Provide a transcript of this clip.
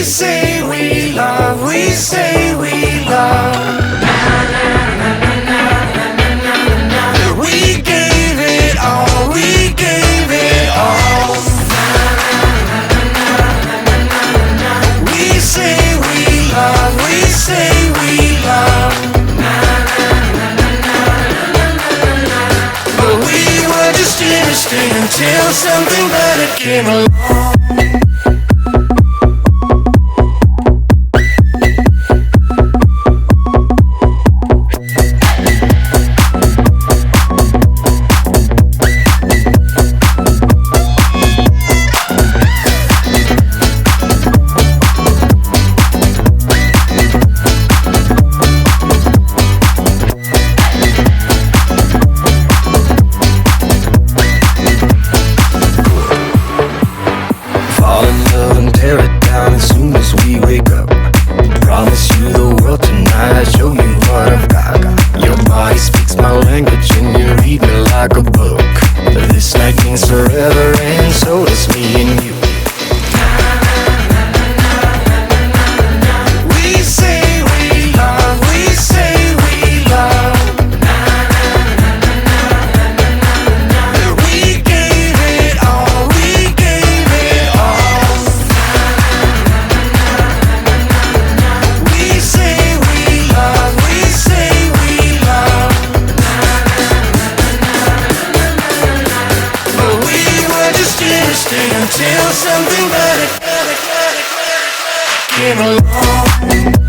say we love, we say we love. We gave it all, we gave it all. We say we love, we say we love. But we were just interesting until something better came along. Fall in love and tear it down as soon as we wake up. Promise you the world tonight, show you what I've got. Your body speaks my language and you read me like a book. This night means forever and so does me and you. We say we love, we say we love. We gave it all, we gave it all. We say we love, we say we love. But we were just interesting until something better came along.